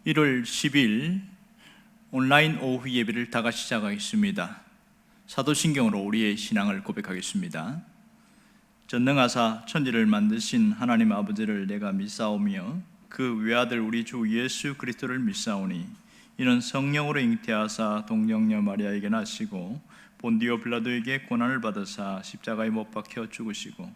1월 10일 온라인 오후 예배를 다 같이 시작하겠습니다. 사도신경으로 우리의 신앙을 고백하겠습니다. 전능하사 천지를 만드신 하나님 아버지를 내가 믿사오며 그 외아들 우리 주 예수 그리스도를 믿사오니 이는 성령으로 잉태하사 동정녀 마리아에게 나시고 본디오 빌라도에게 고난을 받으사 십자가에 못 박혀 죽으시고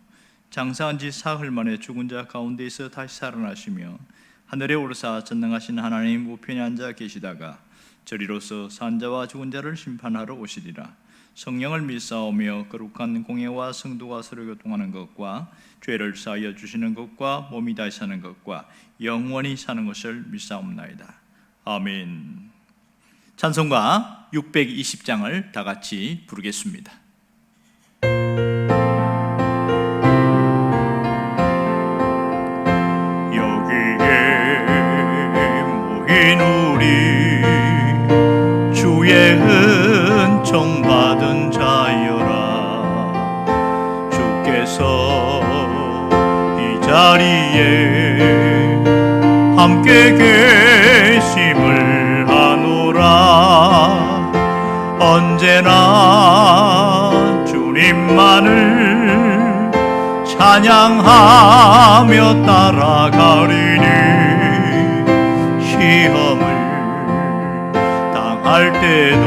장사한 지 사흘 만에 죽은 자 가운데에서 다시 살아나시며 하늘에 오르사 전능하신 하나님 우편에 앉아 계시다가 저리로서 산자와 죽은 자를 심판하러 오시리라. 성령을 믿사오며 거룩한 공예와 성도가 서로 교통하는 것과 죄를 사하여 주시는 것과 몸이 다시 사는 것과 영원히 사는 것을 믿사옵나이다. 아멘. 찬송가 620장을 다 같이 부르겠습니다. 우리 주의 은총 받은 자여라. 주께서 이 자리에 함께 계심을 하노라. 언제나 주님만을 찬양하며 따라가리니 시험을 당할 때도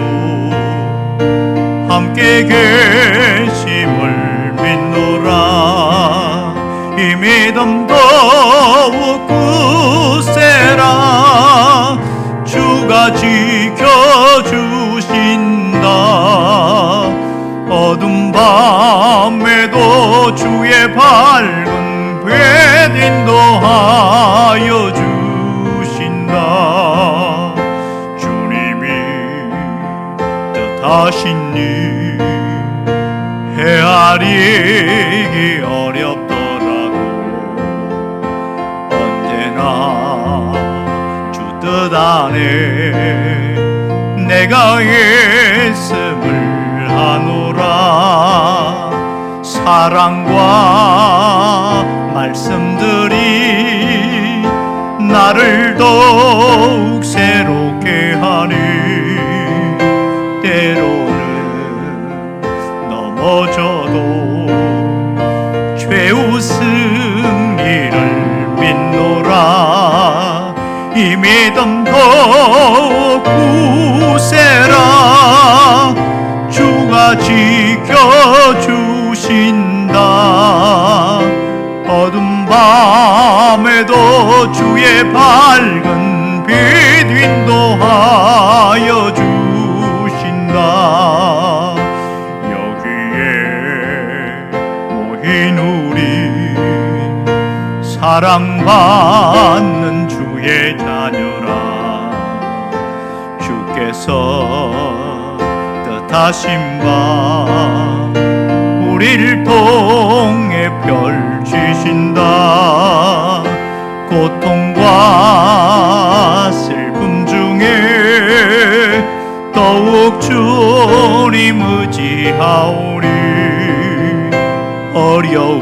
함께 계심을 믿노라. 이 믿음 더욱 굳세라. 주가 지켜주신다. 어둠 밤에도 주의 밝은 빛 인도하여 주님이 뜻하신 일 헤아리기 어렵더라도 언제나 주 뜻 안에 내가 있음을 하노라. 사랑과 말씀들이 나를 더욱 새롭게 하니 때로는 넘어져도 최우승 일을 믿노라. 이 믿음 더욱 굳세라. 주가 지켜주신다. 어둠 밤에도 주의 밝은 빛 인도하여 주신다. 여기에 모인 우리 사랑받는 주의 자녀라. 주께서 뜻하신 바 우리를 통해 펼치신다. 고통과 슬픔 중에 더욱 주님 의지하오리. 어려움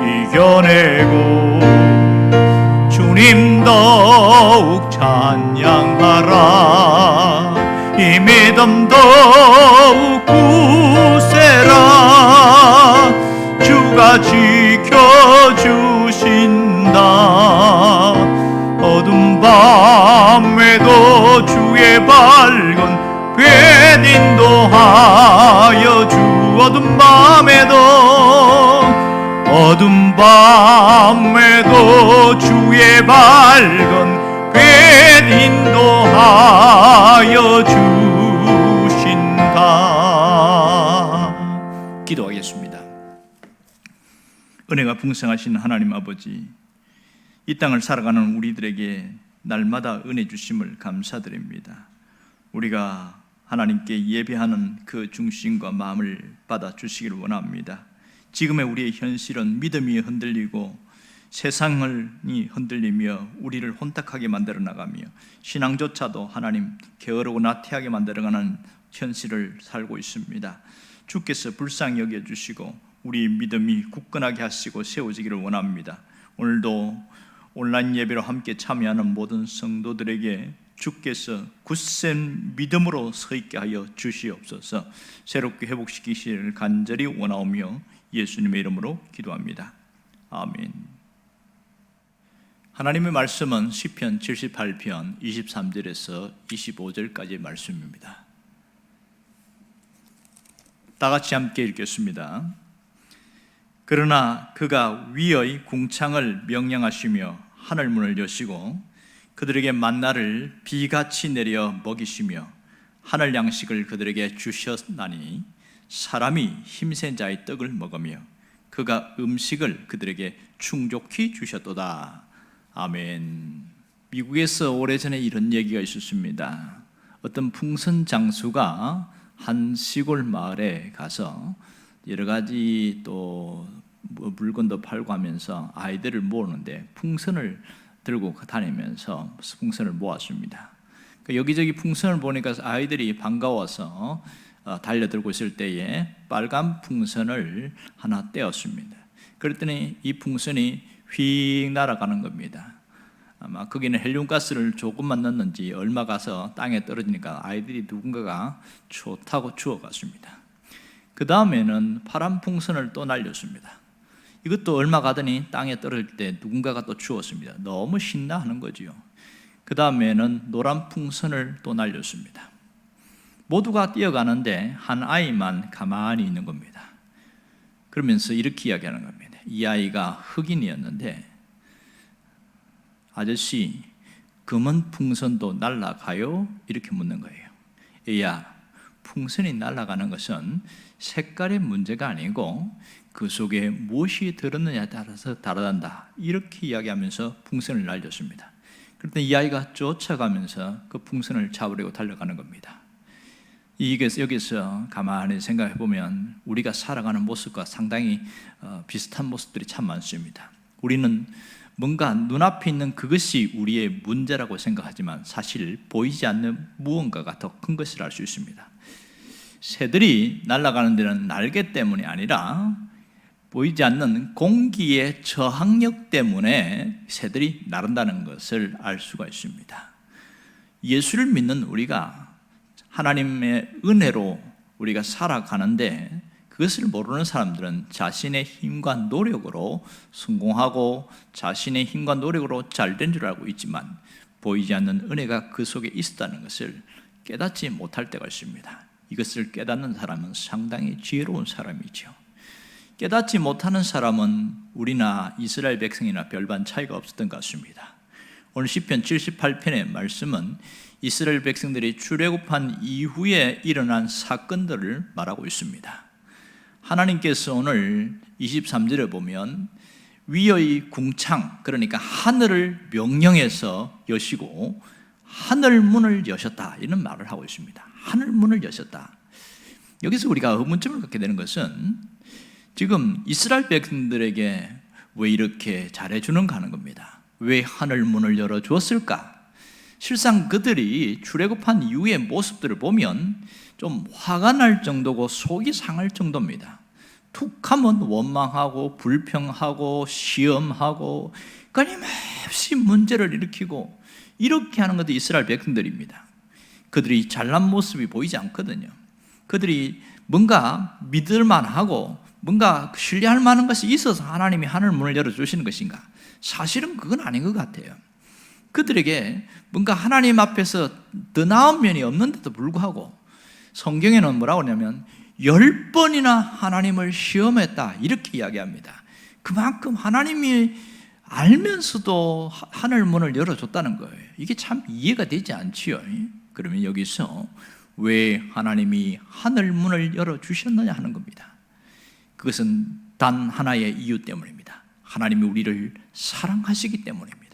이겨내고 주님 더욱 찬양하라. 이 믿음 더욱 굳세라. 주가 지켜주신다. 어둠 밤에도 주의 밝은 빛 인도하여 주. 어둠 밤에도 주의 밝은 빛 인도하여 주신다. 기도하겠습니다. 은혜가 풍성하신 하나님 아버지, 이 땅을 살아가는 우리들에게 날마다 은혜 주심을 감사드립니다. 우리가 하나님께 예배하는 그 중심과 마음을 받아 주시기를 원합니다. 지금의 우리의 현실은 믿음이 흔들리고 세상이 흔들리며 우리를 혼탁하게 만들어 나가며 신앙조차도 하나님 게으르고 나태하게 만들어가는 현실을 살고 있습니다. 주께서 불쌍히 여겨주시고 우리 믿음이 굳건하게 하시고 세워지기를 원합니다. 오늘도 온라인 예배로 함께 참여하는 모든 성도들에게 주께서 굳센 믿음으로 서 있게 하여 주시옵소서. 새롭게 회복시키시기를 간절히 원하오며 예수님의 이름으로 기도합니다. 아멘. 하나님의 말씀은 시편 78편 23절에서 25절까지의 말씀입니다. 다 같이 함께 읽겠습니다. 그러나 그가 위의 궁창을 명령하시며 하늘문을 여시고 그들에게 만나를 비같이 내려 먹이시며 하늘 양식을 그들에게 주셨나니 사람이 힘센 자의 떡을 먹으며 그가 음식을 그들에게 충족히 주셨도다. 아멘. 미국에서 오래전에 이런 얘기가 있었습니다. 어떤 풍선 장수가 한 시골 마을에 가서 여러 가지 또 물건도 팔고 하면서 아이들을 모으는데 풍선을 들고 다니면서 풍선을 모았습니다. 여기저기 풍선을 보니까 아이들이 반가워서 달려들고 있을 때에 빨간 풍선을 하나 떼었습니다. 그랬더니 이 풍선이 휙 날아가는 겁니다. 아마 거기는 헬륨가스를 조금만 넣었는지 얼마 가서 땅에 떨어지니까 아이들이 누군가가 좋다고 주워갔습니다. 그 다음에는 파란 풍선을 또 날렸습니다. 이것도 얼마 가더니 땅에 떨어질 때 누군가가 또 주웠습니다. 너무 신나하는 거지요. 그 다음에는 노란 풍선을 또 날렸습니다. 모두가 뛰어가는데 한 아이만 가만히 있는 겁니다. 그러면서 이렇게 이야기하는 겁니다. 이 아이가 흑인이었는데, 아저씨, 검은 풍선도 날아가요? 이렇게 묻는 거예요. 얘야, 풍선이 날아가는 것은 색깔의 문제가 아니고 그 속에 무엇이 들었느냐에 따라서 다르단다. 이렇게 이야기하면서 풍선을 날렸습니다. 그런데 이 아이가 쫓아가면서 그 풍선을 잡으려고 달려가는 겁니다. 여기서 가만히 생각해 보면 우리가 살아가는 모습과 상당히 비슷한 모습들이 참 많습니다. 우리는 뭔가 눈앞에 있는 그것이 우리의 문제라고 생각하지만 사실 보이지 않는 무언가가 더 큰 것을 알 수 있습니다. 새들이 날아가는 데는 날개 때문이 아니라 보이지 않는 공기의 저항력 때문에 새들이 나른다는 것을 알 수가 있습니다. 예수를 믿는 우리가 하나님의 은혜로 우리가 살아가는데 그것을 모르는 사람들은 자신의 힘과 노력으로 성공하고 자신의 힘과 노력으로 잘된 줄 알고 있지만 보이지 않는 은혜가 그 속에 있었다는 것을 깨닫지 못할 때가 있습니다. 이것을 깨닫는 사람은 상당히 지혜로운 사람이죠. 깨닫지 못하는 사람은 우리나 이스라엘 백성이나 별반 차이가 없었던 것 같습니다. 오늘 시편 78편의 말씀은 이스라엘 백성들이 출애굽한 이후에 일어난 사건들을 말하고 있습니다. 하나님께서 오늘 23절에 보면 위의 궁창, 그러니까 하늘을 명령해서 여시고 하늘 문을 여셨다, 이런 말을 하고 있습니다. 하늘 문을 여셨다. 여기서 우리가 의문점을 갖게 되는 것은 지금 이스라엘 백성들에게 왜 이렇게 잘해주는가 하는 겁니다. 왜 하늘 문을 열어주었을까? 실상 그들이 출애굽한 이후의 모습들을 보면 좀 화가 날 정도고 속이 상할 정도입니다. 툭하면 원망하고 불평하고 시험하고 끊임없이 문제를 일으키고 이렇게 하는 것도 이스라엘 백성들입니다. 그들이 잘난 모습이 보이지 않거든요. 그들이 뭔가 믿을만하고 뭔가 신뢰할 만한 것이 있어서 하나님이 하늘 문을 열어주시는 것인가? 사실은 그건 아닌 것 같아요. 그들에게 뭔가 하나님 앞에서 더 나은 면이 없는데도 불구하고 성경에는 뭐라고 하냐면 10번이나 하나님을 시험했다, 이렇게 이야기합니다. 그만큼 하나님이 알면서도 하늘 문을 열어줬다는 거예요. 이게 참 이해가 되지 않지요. 그러면 여기서 왜 하나님이 하늘 문을 열어주셨느냐 하는 겁니다. 그것은 단 하나의 이유 때문입니다. 하나님이 우리를 사랑하시기 때문입니다.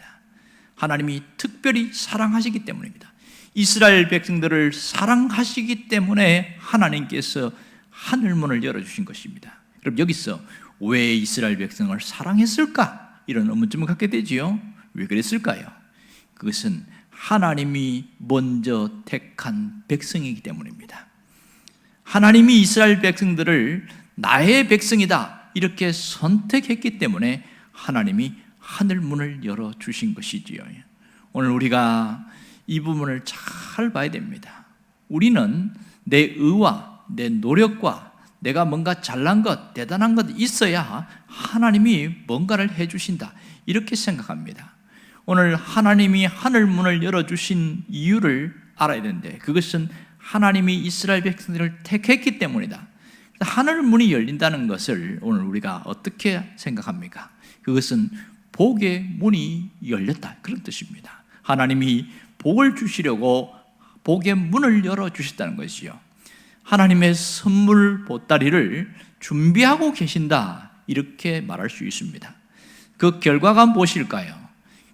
하나님이 특별히 사랑하시기 때문입니다. 이스라엘 백성들을 사랑하시기 때문에 하나님께서 하늘문을 열어주신 것입니다. 그럼 여기서 왜 이스라엘 백성을 사랑했을까? 이런 의문점을 갖게 되지요. 왜 그랬을까요? 그것은 하나님이 먼저 택한 백성이기 때문입니다. 하나님이 이스라엘 백성들을 나의 백성이다 이렇게 선택했기 때문에 하나님이 하늘 문을 열어주신 것이지요. 오늘 우리가 이 부분을 잘 봐야 됩니다. 우리는 내 의와 내 노력과 내가 뭔가 잘난 것, 대단한 것 있어야 하나님이 뭔가를 해주신다, 이렇게 생각합니다. 오늘 하나님이 하늘 문을 열어주신 이유를 알아야 되는데, 그것은 하나님이 이스라엘 백성들을 택했기 때문이다. 하늘 문이 열린다는 것을 오늘 우리가 어떻게 생각합니까? 그것은 복의 문이 열렸다, 그런 뜻입니다. 하나님이 복을 주시려고 복의 문을 열어주셨다는 것이요, 하나님의 선물 보따리를 준비하고 계신다, 이렇게 말할 수 있습니다. 그 결과가 무엇일까요?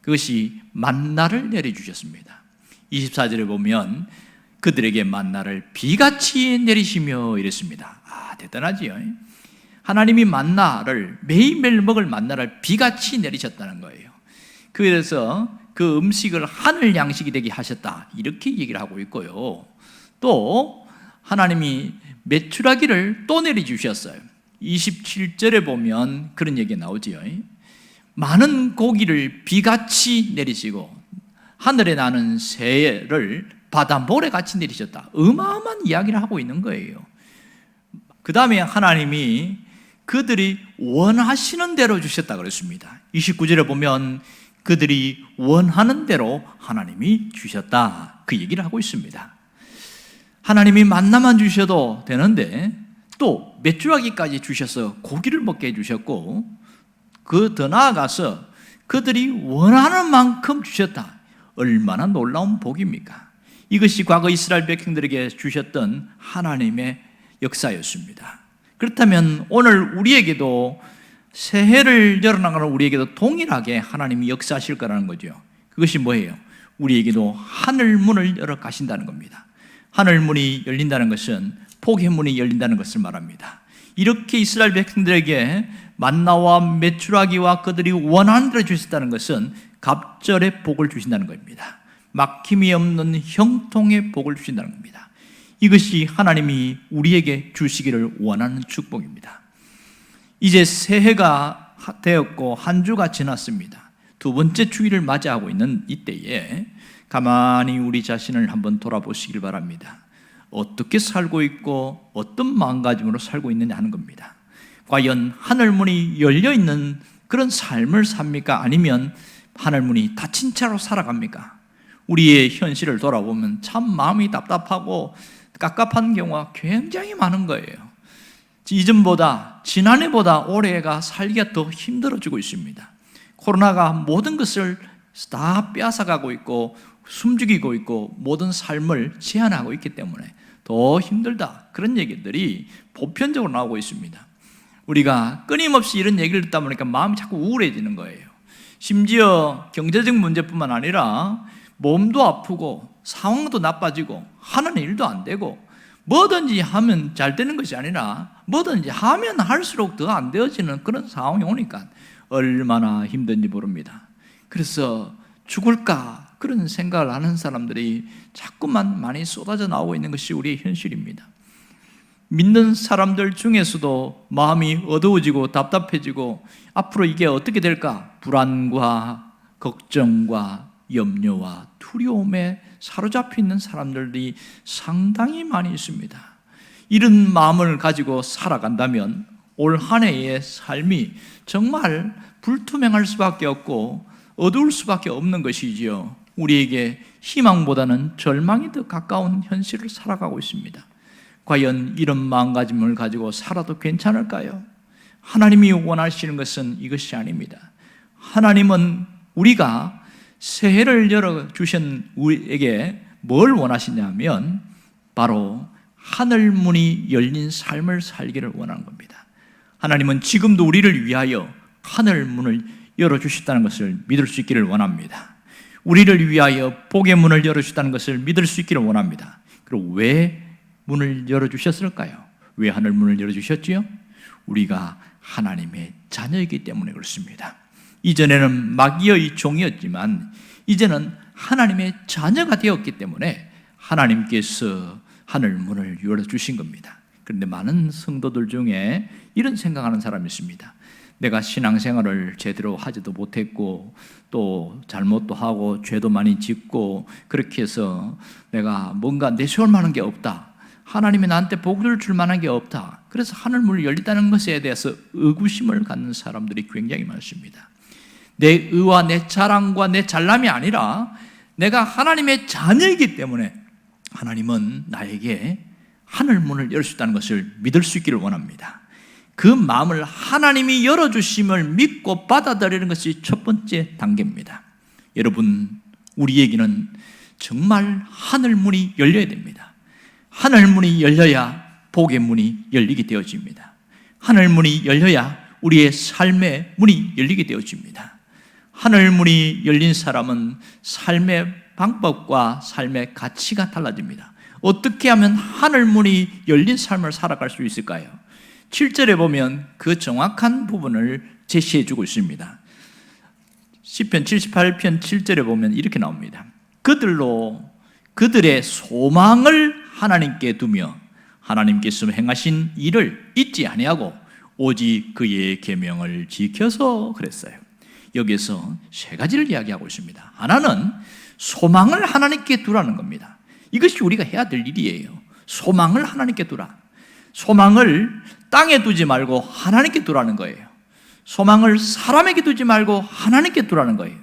그것이 만나를 내려주셨습니다. 24절에 보면 그들에게 만나를 비같이 내리시며 이랬습니다. 대단하지요. 하나님이 만나를, 매일매일 먹을 만나를 비같이 내리셨다는 거예요. 그래서 그 음식을 하늘 양식이 되게 하셨다, 이렇게 얘기를 하고 있고요. 또 하나님이 메추라기를 또 내려주셨어요. 27절에 보면 그런 얘기가 나오지요. 많은 고기를 비같이 내리시고 하늘에 나는 새를 바다 모래같이 내리셨다, 어마어마한 이야기를 하고 있는 거예요. 그 다음에 하나님이 그들이 원하시는 대로 주셨다 그랬습니다. 29절에 보면 그들이 원하는 대로 하나님이 주셨다, 그 얘기를 하고 있습니다. 하나님이 만나만 주셔도 되는데 또 메추라기까지 주셔서 고기를 먹게 해주셨고, 그 더 나아가서 그들이 원하는 만큼 주셨다. 얼마나 놀라운 복입니까? 이것이 과거 이스라엘 백성들에게 주셨던 하나님의 역사였습니다. 그렇다면 오늘 우리에게도, 새해를 열어나가는 우리에게도 동일하게 하나님이 역사하실 거라는 거죠. 그것이 뭐예요? 우리에게도 하늘 문을 열어 가신다는 겁니다. 하늘 문이 열린다는 것은 복의 문이 열린다는 것을 말합니다. 이렇게 이스라엘 백성들에게 만나와 메추라기와 그들이 원하는 대로 주셨다는 것은 갑절의 복을 주신다는 겁니다. 막힘이 없는 형통의 복을 주신다는 겁니다. 이것이 하나님이 우리에게 주시기를 원하는 축복입니다. 이제 새해가 되었고 한 주가 지났습니다. 두 번째 주일을 맞이하고 있는 이때에 가만히 우리 자신을 한번 돌아보시길 바랍니다. 어떻게 살고 있고 어떤 마음가짐으로 살고 있느냐 하는 겁니다. 과연 하늘문이 열려있는 그런 삶을 삽니까? 아니면 하늘문이 닫힌 채로 살아갑니까? 우리의 현실을 돌아보면 참 마음이 답답하고 깝깝한 경우가 굉장히 많은 거예요. 이전보다, 지난해보다 올해가 살기가 더 힘들어지고 있습니다. 코로나가 모든 것을 다 빼앗아가고 있고 숨죽이고 있고 모든 삶을 제한하고 있기 때문에 더 힘들다, 그런 얘기들이 보편적으로 나오고 있습니다. 우리가 끊임없이 이런 얘기를 듣다 보니까 마음이 자꾸 우울해지는 거예요. 심지어 경제적 문제뿐만 아니라 몸도 아프고 상황도 나빠지고 하는 일도 안 되고, 뭐든지 하면 잘 되는 것이 아니라 뭐든지 하면 할수록 더 안 되어지는 그런 상황이 오니까 얼마나 힘든지 모릅니다. 그래서 죽을까 그런 생각을 하는 사람들이 자꾸만 많이 쏟아져 나오고 있는 것이 우리의 현실입니다. 믿는 사람들 중에서도 마음이 어두워지고 답답해지고 앞으로 이게 어떻게 될까, 불안과 걱정과 염려와 두려움에 사로잡혀 있는 사람들이 상당히 많이 있습니다. 이런 마음을 가지고 살아간다면 올 한 해의 삶이 정말 불투명할 수밖에 없고 어두울 수밖에 없는 것이지요. 우리에게 희망보다는 절망이 더 가까운 현실을 살아가고 있습니다. 과연 이런 마음가짐을 가지고 살아도 괜찮을까요? 하나님이 원하시는 것은 이것이 아닙니다. 하나님은 우리가 새해를 열어주신 우리에게 뭘 원하시냐면 바로 하늘문이 열린 삶을 살기를 원하는 겁니다. 하나님은 지금도 우리를 위하여 하늘문을 열어주셨다는 것을 믿을 수 있기를 원합니다. 우리를 위하여 복의 문을 열어주셨다는 것을 믿을 수 있기를 원합니다. 그리고 왜 문을 열어주셨을까요? 왜 하늘문을 열어주셨지요? 우리가 하나님의 자녀이기 때문에 그렇습니다. 이전에는 마귀의 종이었지만 이제는 하나님의 자녀가 되었기 때문에 하나님께서 하늘문을 열어주신 겁니다. 그런데 많은 성도들 중에 이런 생각하는 사람이 있습니다. 내가 신앙생활을 제대로 하지도 못했고 또 잘못도 하고 죄도 많이 짓고 그렇게 해서 내가 뭔가 내세울 만한 게 없다, 하나님이 나한테 복을 줄 만한 게 없다, 그래서 하늘 문이 열리다는 것에 대해서 의구심을 갖는 사람들이 굉장히 많습니다. 내 의와 내 자랑과 내 잘남이 아니라 내가 하나님의 자녀이기 때문에 하나님은 나에게 하늘 문을 열 수 있다는 것을 믿을 수 있기를 원합니다. 그 마음을 하나님이 열어주심을 믿고 받아들이는 것이 첫 번째 단계입니다. 여러분, 우리에게는 정말 하늘 문이 열려야 됩니다. 하늘 문이 열려야 복의 문이 열리게 되어집니다. 하늘 문이 열려야 우리의 삶의 문이 열리게 되어집니다. 하늘 문이 열린 사람은 삶의 방법과 삶의 가치가 달라집니다. 어떻게 하면 하늘 문이 열린 삶을 살아갈 수 있을까요? 7절에 보면 그 정확한 부분을 제시해 주고 있습니다. 시편 78편 7절에 보면 이렇게 나옵니다. 그들의 소망을 하나님께 두며 하나님께서 행하신 일을 잊지 아니하고 오직 그의 계명을 지켜서 그랬어요. 여기서 세 가지를 이야기하고 있습니다. 하나는 소망을 하나님께 두라는 겁니다. 이것이 우리가 해야 될 일이에요. 소망을 하나님께 두라. 소망을 땅에 두지 말고 하나님께 두라는 거예요. 소망을 사람에게 두지 말고 하나님께 두라는 거예요.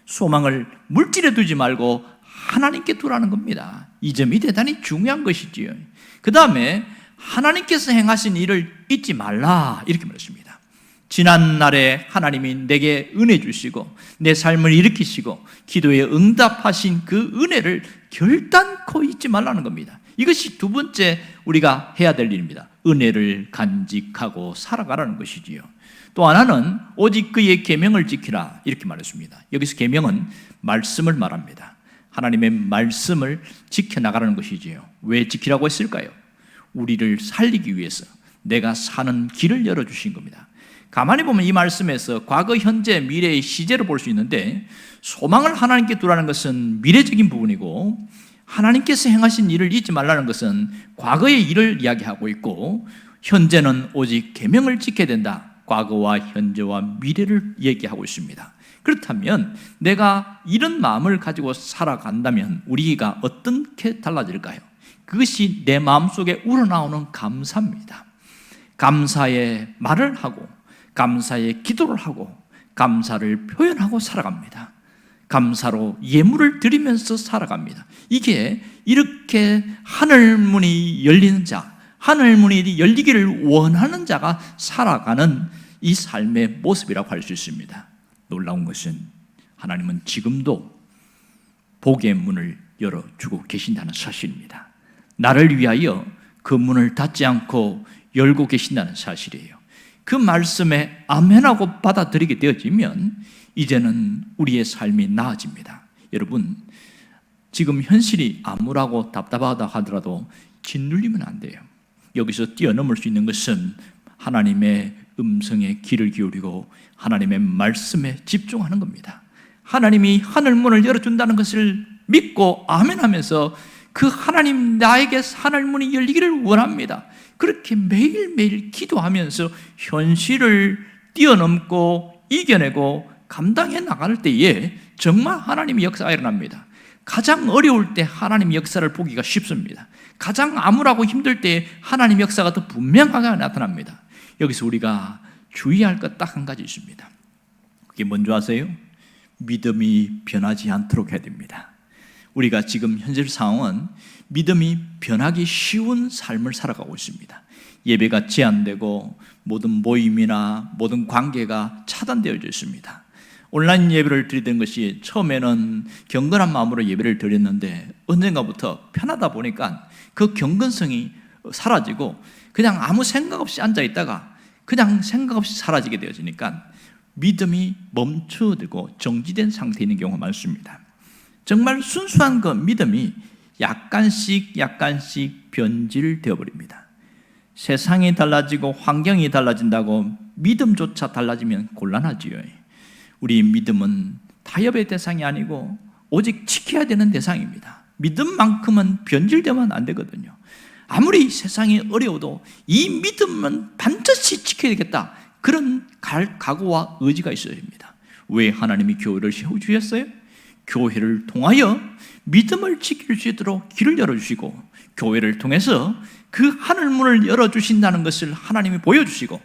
소망을 물질에 두지 말고 하나님께 두라는 겁니다. 이 점이 대단히 중요한 것이지요. 그 다음에 하나님께서 행하신 일을 잊지 말라, 이렇게 말했습니다. 지난날에 하나님이 내게 은혜 주시고 내 삶을 일으키시고 기도에 응답하신 그 은혜를 결단코 잊지 말라는 겁니다. 이것이 두 번째 우리가 해야 될 일입니다. 은혜를 간직하고 살아가라는 것이지요. 또 하나는 오직 그의 계명을 지키라, 이렇게 말했습니다. 여기서 계명은 말씀을 말합니다. 하나님의 말씀을 지켜나가라는 것이지요. 왜 지키라고 했을까요? 우리를 살리기 위해서 내가 사는 길을 열어주신 겁니다. 가만히 보면 이 말씀에서 과거, 현재, 미래의 시제를 볼 수 있는데 소망을 하나님께 두라는 것은 미래적인 부분이고 하나님께서 행하신 일을 잊지 말라는 것은 과거의 일을 이야기하고 있고 현재는 오직 계명을 지켜야 된다. 과거와 현재와 미래를 얘기하고 있습니다. 그렇다면 내가 이런 마음을 가지고 살아간다면 우리가 어떻게 달라질까요? 그것이 내 마음속에 우러나오는 감사입니다. 감사의 말을 하고 감사의 기도를 하고 감사를 표현하고 살아갑니다. 감사로 예물을 드리면서 살아갑니다. 이게 이렇게 하늘문이 열리는 자, 하늘문이 열리기를 원하는 자가 살아가는 이 삶의 모습이라고 할 수 있습니다. 놀라운 것은 하나님은 지금도 복의 문을 열어주고 계신다는 사실입니다. 나를 위하여 그 문을 닫지 않고 열고 계신다는 사실이에요. 그 말씀에 아멘하고 받아들이게 되어지면 이제는 우리의 삶이 나아집니다. 여러분, 지금 현실이 암울하고 답답하다 하더라도 짓눌리면 안 돼요. 여기서 뛰어넘을 수 있는 것은 하나님의 음성에 귀를 기울이고 하나님의 말씀에 집중하는 겁니다. 하나님이 하늘문을 열어준다는 것을 믿고 아멘하면서 그 하나님, 나에게 하늘문이 열리기를 원합니다. 그렇게 매일매일 기도하면서 현실을 뛰어넘고 이겨내고 감당해 나갈 때에 정말 하나님의 역사가 일어납니다. 가장 어려울 때 하나님의 역사를 보기가 쉽습니다. 가장 암울하고 힘들 때 하나님의 역사가 더 분명하게 나타납니다. 여기서 우리가 주의할 것 딱 한 가지 있습니다. 그게 뭔지 아세요? 믿음이 변하지 않도록 해야 됩니다. 우리가 지금 현실 상황은 믿음이 변하기 쉬운 삶을 살아가고 있습니다. 예배가 제한되고 모든 모임이나 모든 관계가 차단되어져 있습니다. 온라인 예배를 드리던 것이 처음에는 경건한 마음으로 예배를 드렸는데 언젠가부터 편하다 보니까 그 경건성이 사라지고 그냥 아무 생각 없이 앉아 있다가 그냥 생각 없이 사라지게 되어지니까 믿음이 멈춰들고 정지된 상태에 있는 경우가 많습니다. 정말 순수한 그 믿음이 약간씩 변질되어 버립니다. 세상이 달라지고 환경이 달라진다고 믿음조차 달라지면 곤란하지요. 우리 믿음은 타협의 대상이 아니고 오직 지켜야 되는 대상입니다. 믿음만큼은 변질되면 안 되거든요. 아무리 세상이 어려워도 이 믿음은 반드시 지켜야 되겠다. 그런 각오와 의지가 있어야 됩니다. 왜 하나님이 교회를 세워주셨어요? 교회를 통하여 믿음을 지킬 수 있도록 길을 열어주시고, 교회를 통해서 그 하늘문을 열어주신다는 것을 하나님이 보여주시고,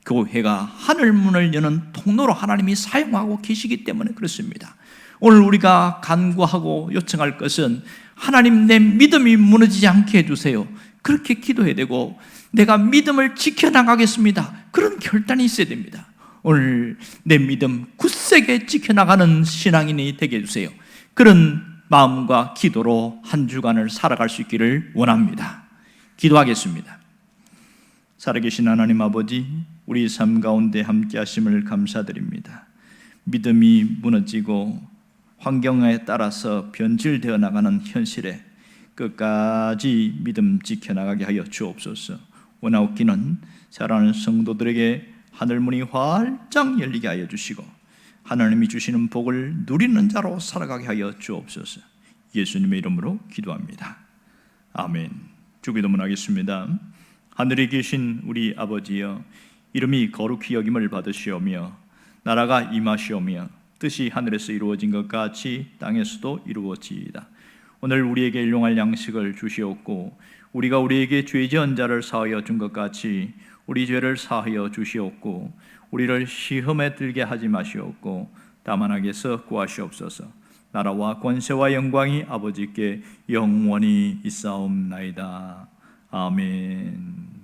교회가 하늘문을 여는 통로로 하나님이 사용하고 계시기 때문에 그렇습니다. 오늘 우리가 간구하고 요청할 것은 하나님, 내 믿음이 무너지지 않게 해주세요. 그렇게 기도해야 되고, 내가 믿음을 지켜나가겠습니다, 그런 결단이 있어야 됩니다. 오늘 내 믿음 굳세게 지켜나가는 신앙인이 되게 해주세요. 그런 마음과 기도로 한 주간을 살아갈 수 있기를 원합니다. 기도하겠습니다. 살아계신 하나님 아버지, 우리 삶 가운데 함께 하심을 감사드립니다. 믿음이 무너지고 환경에 따라서 변질되어 나가는 현실에 끝까지 믿음 지켜나가게 하여 주옵소서. 원하옵기는 사랑하는 성도들에게 하늘문이 활짝 열리게 하여 주시고, 하나님이 주시는 복을 누리는 자로 살아가게 하여 주옵소서. 예수님의 이름으로 기도합니다. 아멘. 주기도문 하겠습니다. 하늘에 계신 우리 아버지여, 이름이 거룩히 여김을 받으시오며 나라가 임하시오며 뜻이 하늘에서 이루어진 것 같이 땅에서도 이루어지이다. 오늘 우리에게 일용할 양식을 주시옵고, 우리가 우리에게 죄 지은 자를 사하여 준 것 같이 우리 죄를 사하여 주시옵고, 우리를 시험에 들게 하지 마시옵고 다만 악에서 구하시옵소서. 나라와 권세와 영광이 아버지께 영원히 있사옵나이다. 아멘.